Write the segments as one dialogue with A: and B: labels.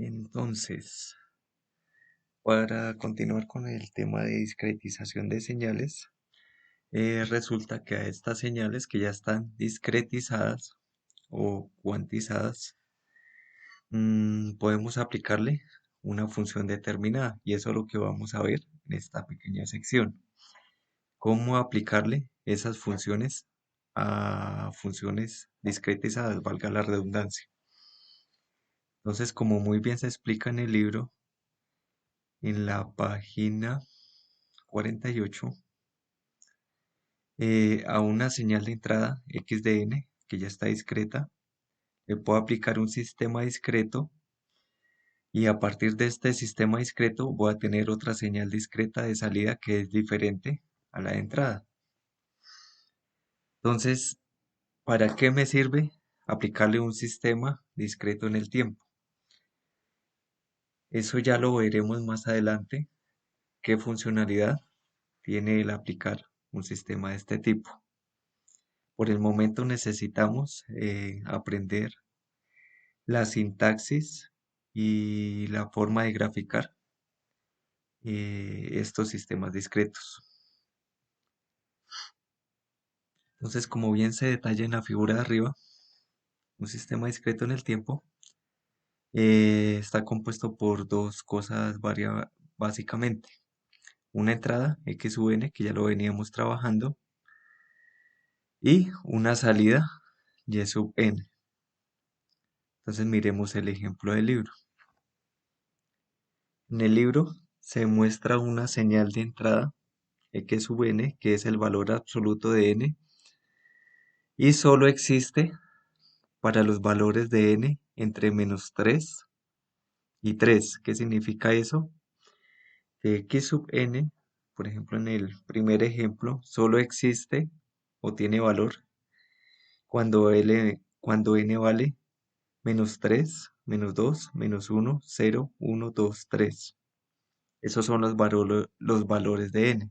A: Entonces, para continuar con el tema de discretización de señales, resulta que a estas señales que ya están discretizadas o cuantizadas, podemos aplicarle una función determinada y eso es lo que vamos a ver en esta pequeña sección. Cómo aplicarle esas funciones a funciones discretizadas, valga la redundancia. Entonces, como muy bien se explica en el libro, en la página 48, a una señal de entrada x de n, que ya está discreta, le puedo aplicar un sistema discreto y a partir de este sistema discreto voy a tener otra señal discreta de salida que es diferente a la de entrada. Entonces, ¿para qué me sirve aplicarle un sistema discreto en el tiempo? Eso ya lo veremos más adelante, qué funcionalidad tiene el aplicar un sistema de este tipo. Por el momento necesitamos aprender la sintaxis y la forma de graficar estos sistemas discretos. Entonces, como bien se detalla en la figura de arriba, un sistema discreto en el tiempo está compuesto por dos cosas básicamente. Una entrada, x sub n, que ya lo veníamos trabajando, y una salida, y sub n. Entonces miremos el ejemplo del libro. En el libro se muestra una señal de entrada x sub n, que es el valor absoluto de n, y solo existe para los valores de n entre -3 y 3. ¿Qué significa eso? Que x sub n, por ejemplo en el primer ejemplo, solo existe o tiene valor cuando n vale -3, -2, -1, 0, 1, 2, 3. Esos son los valores de n.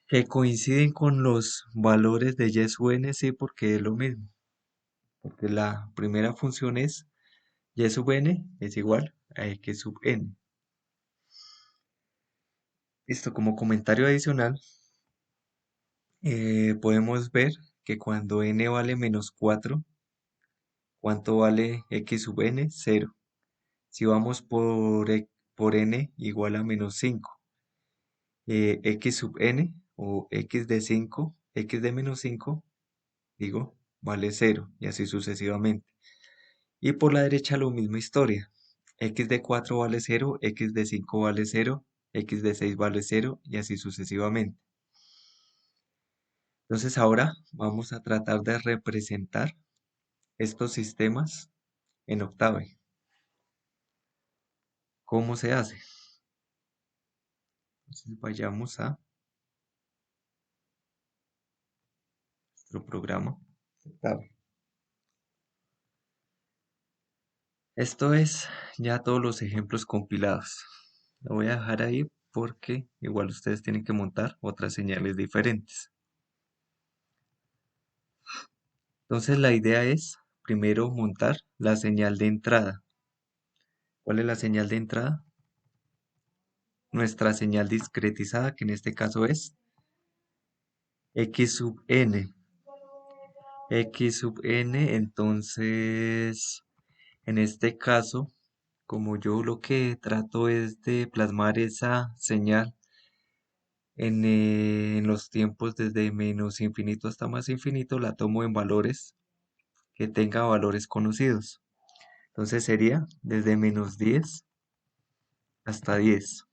A: Que coinciden con los valores de y sub n, sí, porque es lo mismo. Porque la primera función es y sub n es igual a x sub n. Listo, como comentario adicional, podemos ver que cuando n vale -4, ¿cuánto vale x sub n? 0. Si vamos por n igual a -5, x sub n o x de 5, x de -5, digo, vale 0 y así sucesivamente. Y por la derecha lo misma historia. X de 4 vale 0, x de 5 vale 0, x de 6 vale 0 y así sucesivamente. Entonces ahora vamos a tratar de representar estos sistemas en Octave. ¿Cómo se hace? Entonces vayamos a nuestro programa Octave. Esto es ya todos los ejemplos compilados. Lo voy a dejar ahí porque igual ustedes tienen que montar otras señales diferentes. Entonces la idea es primero montar la señal de entrada. ¿Cuál es la señal de entrada? Nuestra señal discretizada, que en este caso es x sub n. X sub n, entonces en este caso, como yo lo que trato es de plasmar esa señal en los tiempos desde menos infinito hasta más infinito, la tomo en valores que tenga valores conocidos. Entonces sería desde -10 hasta 10.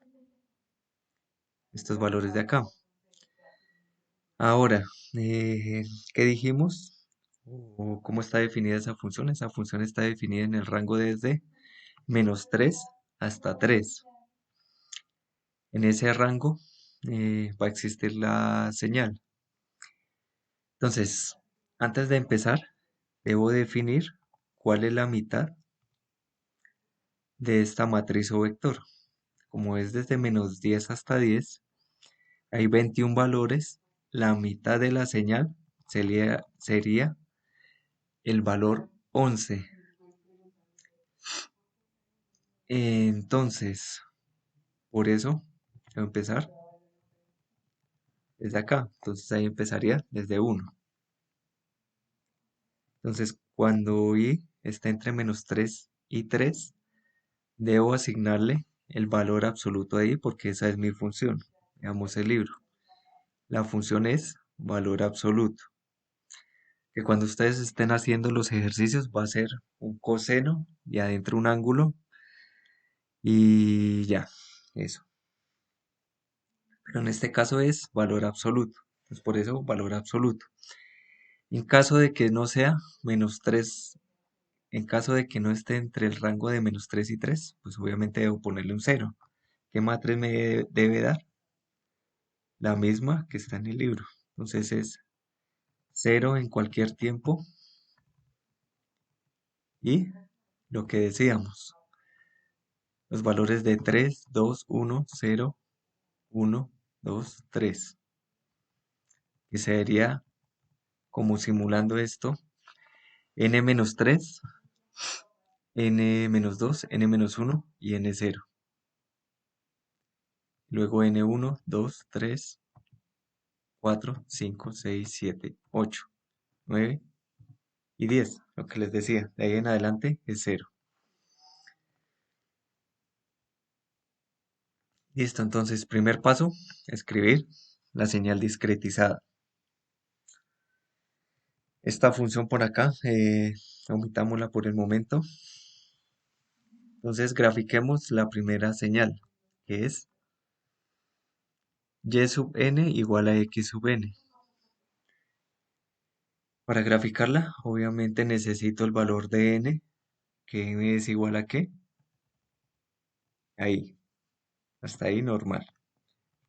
A: Estos valores de acá. Ahora, ¿qué dijimos? ¿O cómo está definida esa función? Esa función está definida en el rango desde -3 hasta 3. En ese rango va a existir la señal. Entonces, antes de empezar, debo definir cuál es la mitad de esta matriz o vector. Como es desde -10 hasta 10, hay 21 valores. La mitad de la señal sería el valor 11. Entonces, por eso, voy a empezar desde acá. Entonces ahí empezaría desde 1. Entonces, cuando i está entre -3 y 3, debo asignarle el valor absoluto ahí porque esa es mi función. Veamos el libro. La función es valor absoluto. Que cuando ustedes estén haciendo los ejercicios va a ser un coseno y adentro un ángulo y ya, eso. Pero en este caso es valor absoluto. Entonces por eso valor absoluto. En caso de que no sea -3, en caso de que no esté entre el rango de -3 y 3, pues obviamente debo ponerle un 0. ¿Qué matriz me debe dar? La misma que está en el libro. Entonces es 0 en cualquier tiempo y lo que decíamos, los valores de 3, 2, 1, 0, 1, 2, 3, que sería como simulando esto, n-3, n-2, n-1 y n0. Luego n1, 2, 3, 4, 5, 6, 7, 8, 9 y 10. Lo que les decía, de ahí en adelante es 0. Listo, entonces, primer paso, escribir la señal discretizada. Esta función por acá, omitámosla por el momento. Entonces, grafiquemos la primera señal, que es y sub n igual a x sub n. Para graficarla, obviamente necesito el valor de n, que es igual a ¿qué? Ahí, hasta ahí normal.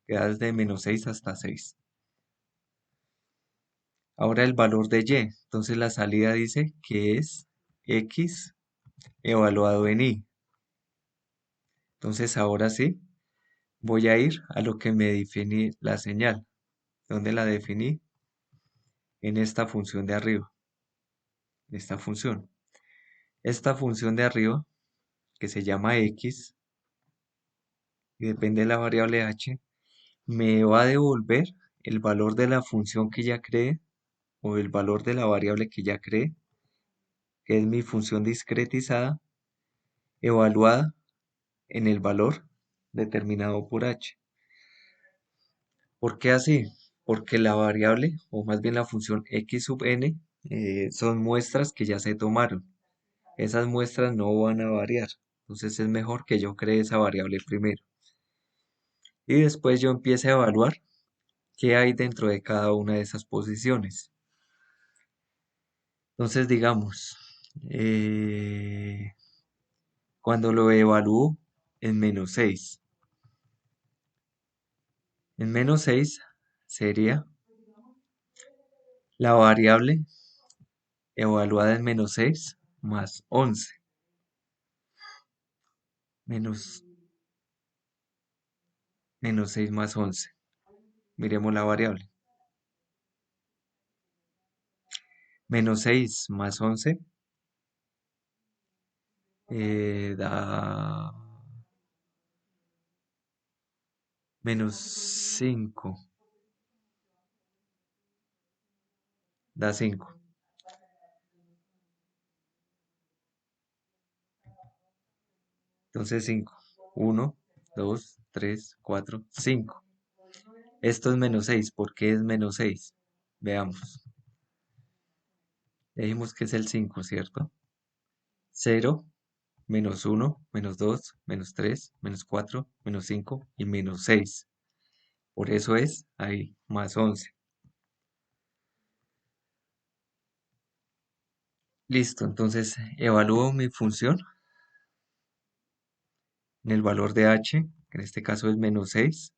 A: Queda desde -6 hasta 6. Ahora el valor de y, entonces la salida dice que es x evaluado en y. Entonces ahora sí, voy a ir a lo que me define la señal. ¿Dónde la definí? En esta función de arriba. Esta función. Esta función de arriba, que se llama x, y depende de la variable h, me va a devolver el valor de la función que ya creé, o el valor de la variable que ya creé, que es mi función discretizada, evaluada en el valor determinado por h. ¿Por qué así? Porque la variable, o más bien la función x sub n, son muestras que ya se tomaron. Esas muestras no van a variar. Entonces es mejor que yo cree esa variable primero. Y después yo empiece a evaluar qué hay dentro de cada una de esas posiciones. Entonces digamos, cuando lo evalúo en -6. En -6 sería la variable evaluada en -6 más 11. Menos -6 más 11. Miremos la variable. -6 más 11 da -5. Da 5. Entonces 5. 1, 2, 3, 4, 5. Esto es -6. ¿Por qué es -6? Veamos. Dijimos que es el 5, ¿cierto? 0, -1, -2, -3, -4, -5 y -6. Por eso es ahí, más 11. Listo, entonces evalúo mi función en el valor de h, que en este caso es -6.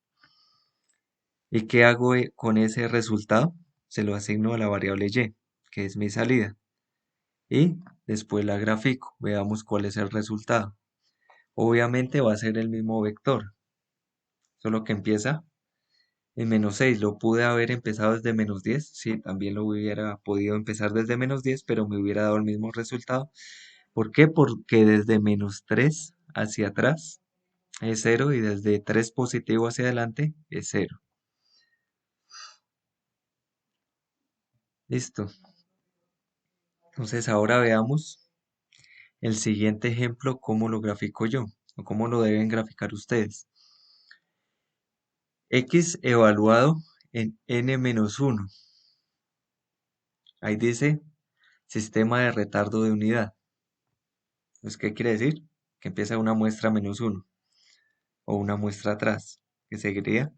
A: ¿Y qué hago con ese resultado? Se lo asigno a la variable y, que es mi salida. Y después la grafico. Veamos cuál es el resultado. Obviamente va a ser el mismo vector, solo que empieza en -6. Lo pude haber empezado desde -10. Sí, también lo hubiera podido empezar desde -10, pero me hubiera dado el mismo resultado. ¿Por qué? Porque desde -3 hacia atrás es cero y desde 3 positivo hacia adelante es cero. Listo. Entonces ahora veamos el siguiente ejemplo, cómo lo grafico yo o cómo lo deben graficar ustedes. X evaluado en n-1. Ahí dice sistema de retardo de unidad. Entonces, ¿qué quiere decir? Que empieza una muestra -1 o una muestra atrás, que seguiría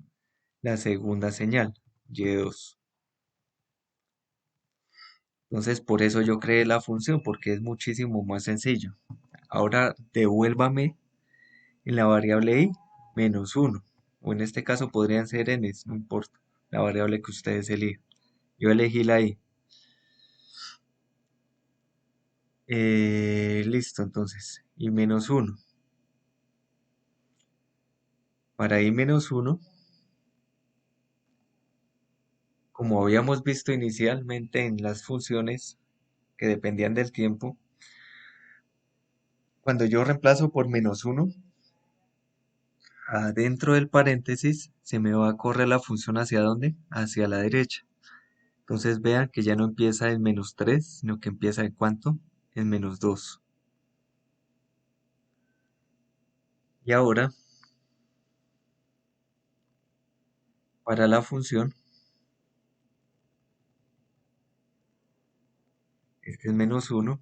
A: la segunda señal, y2. Entonces, por eso yo creé la función, porque es muchísimo más sencillo. Ahora, devuélvame en la variable i -1, o en este caso podrían ser n, no importa, la variable que ustedes elijan. Yo elegí la i. Listo, entonces, i -1. Para i -1, como habíamos visto inicialmente en las funciones que dependían del tiempo, cuando yo reemplazo por -1, adentro del paréntesis se me va a correr la función ¿hacia dónde? Hacia la derecha. Entonces vean que ya no empieza en -3, sino que empieza en ¿cuánto? En -2. Y ahora, para la función, este es -1,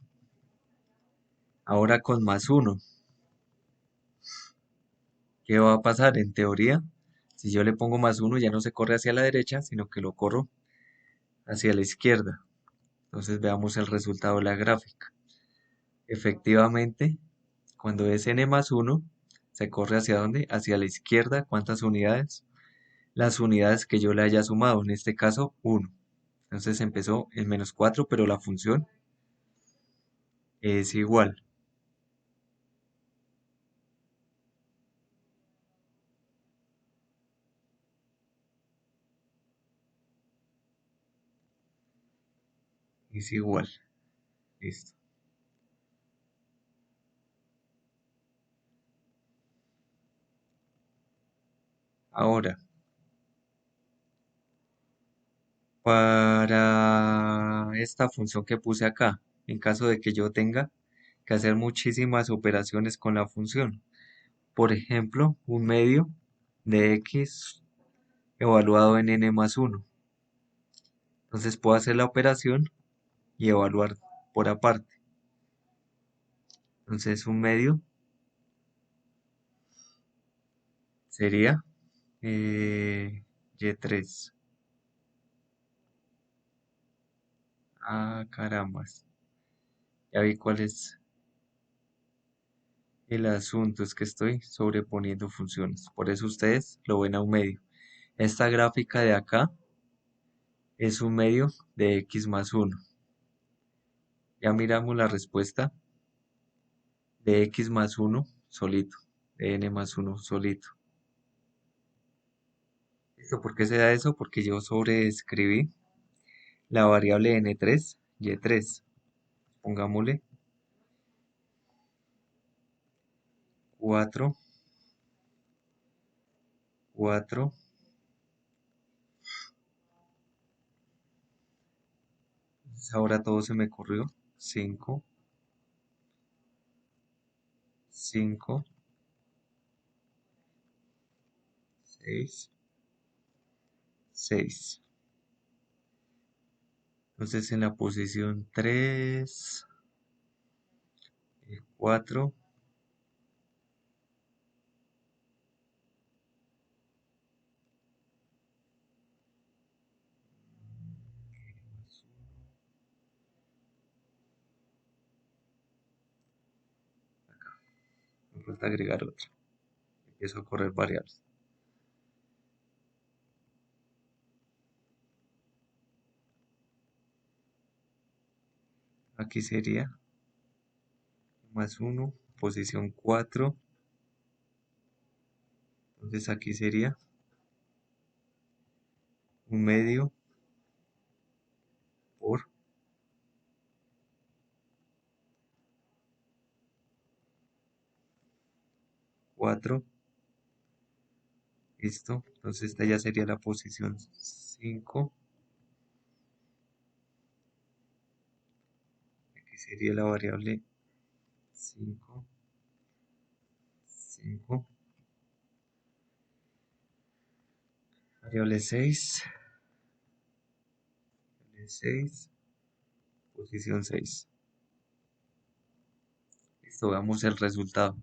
A: ahora con +1. ¿Qué va a pasar? En teoría, si yo le pongo +1 ya no se corre hacia la derecha, sino que lo corro hacia la izquierda. Entonces veamos el resultado de la gráfica. Efectivamente, cuando es n+1, se corre ¿hacia dónde? Hacia la izquierda. ¿Cuántas unidades? Las unidades que yo le haya sumado, en este caso 1. Entonces empezó en -4, pero la función es igual. Es igual. Listo. Ahora, para esta función que puse acá, en caso de que yo tenga que hacer muchísimas operaciones con la función. Por ejemplo, un medio de x evaluado en n+1. Entonces puedo hacer la operación y evaluar por aparte. Entonces un medio sería y3. Ah, carambas. Ya vi cuál es el asunto, es que estoy sobreponiendo funciones. Por eso ustedes lo ven a un medio. Esta gráfica de acá es un medio de x+1. Ya miramos la respuesta de x+1 solito, de n+1 solito. ¿Esto por qué se da eso? Porque yo sobreescribí la variable n3, y3. Pongámosle 4, 4. Ahora todo se me corrió. 5, 5, 6, 6. Entonces en la posición 3, 4, me falta agregar otro. Empiezo a correr variables. Aquí sería +1, posición 4. Entonces aquí sería un medio por 4. Listo. Entonces esta ya sería la posición 5. Aquí sería la variable 5, 5. Variable 6, variable 6, posición 6. Listo, veamos el resultado.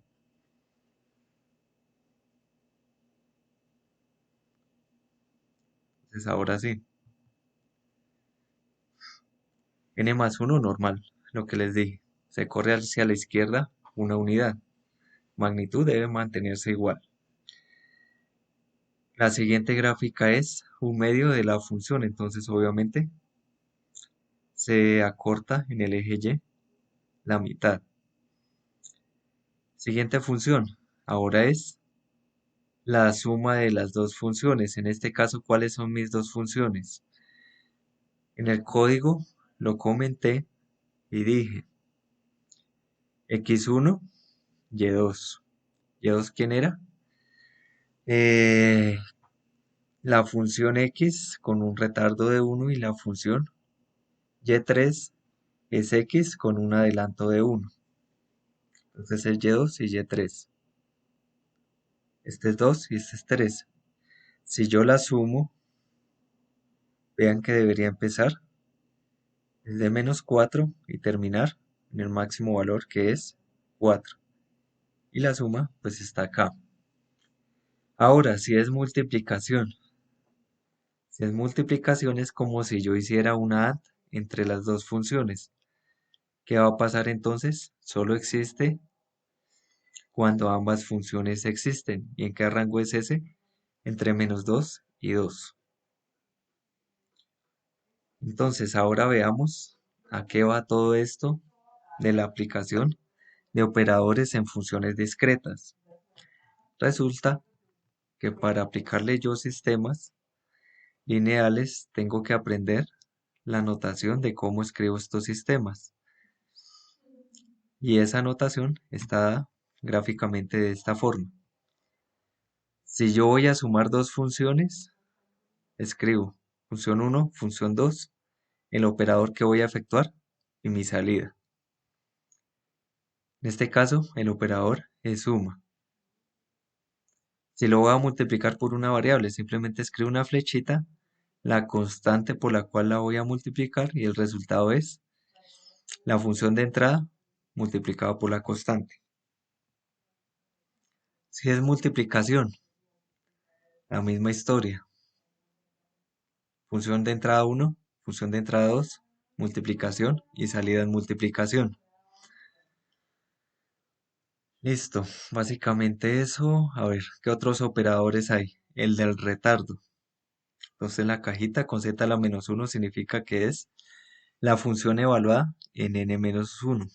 A: Entonces ahora sí, n más 1 normal, lo que les dije. Se corre hacia la izquierda una unidad. Magnitud debe mantenerse igual. La siguiente gráfica es un medio de la función, entonces obviamente se acorta en el eje Y la mitad. Siguiente función, ahora es la suma de las dos funciones. En este caso, ¿cuáles son mis dos funciones? En el código lo comenté y dije x1, y2. ¿Y2 quién era? Eh, la función x con un retardo de 1 y la función y3 es x con un adelanto de 1. Entonces es y2 y y3. Este es 2 y este es 3. Si yo la sumo, vean que debería empezar desde menos 4 y terminar en el máximo valor que es 4. Y la suma pues está acá. Ahora, si es multiplicación es como si yo hiciera una AND entre las dos funciones. ¿Qué va a pasar entonces? Solo existe cuando ambas funciones existen. ¿Y en qué rango es ese? Entre menos 2 y 2. Entonces, ahora veamos a qué va todo esto de la aplicación de operadores en funciones discretas. Resulta que para aplicarle yo sistemas lineales tengo que aprender la notación de cómo escribo estos sistemas. Y esa notación está dada gráficamente de esta forma. Si yo voy a sumar dos funciones, escribo función 1, función 2, el operador que voy a efectuar y mi salida. En este caso, el operador es suma. Si lo voy a multiplicar por una variable, simplemente escribo una flechita, la constante por la cual la voy a multiplicar y el resultado es la función de entrada multiplicado por la constante. Si es multiplicación, la misma historia. Función de entrada 1, función de entrada 2, multiplicación y salida en multiplicación. Listo, básicamente eso. A ver, ¿qué otros operadores hay? El del retardo. Entonces en la cajita con z a la menos 1 significa que es la función evaluada en n-1.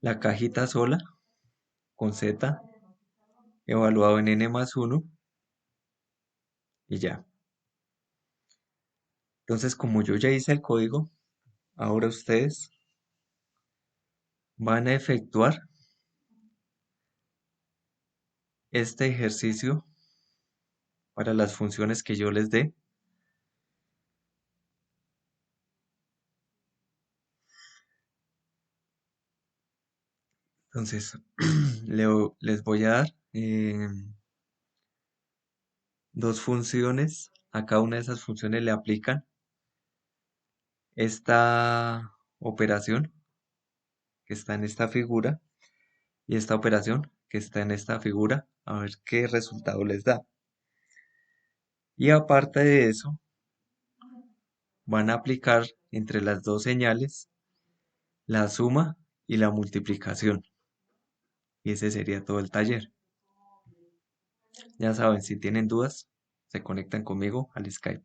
A: La cajita sola con z evaluado en n más 1 y ya. Entonces como yo ya hice el código, ahora ustedes van a efectuar este ejercicio para las funciones que yo les dé. Entonces, les voy a dar dos funciones. A cada una de esas funciones le aplican esta operación que está en esta figura y esta operación que está en esta figura. A ver qué resultado les da. Y aparte de eso, van a aplicar entre las dos señales la suma y la multiplicación. Y ese sería todo el taller. Ya saben, si tienen dudas, se conectan conmigo al Skype.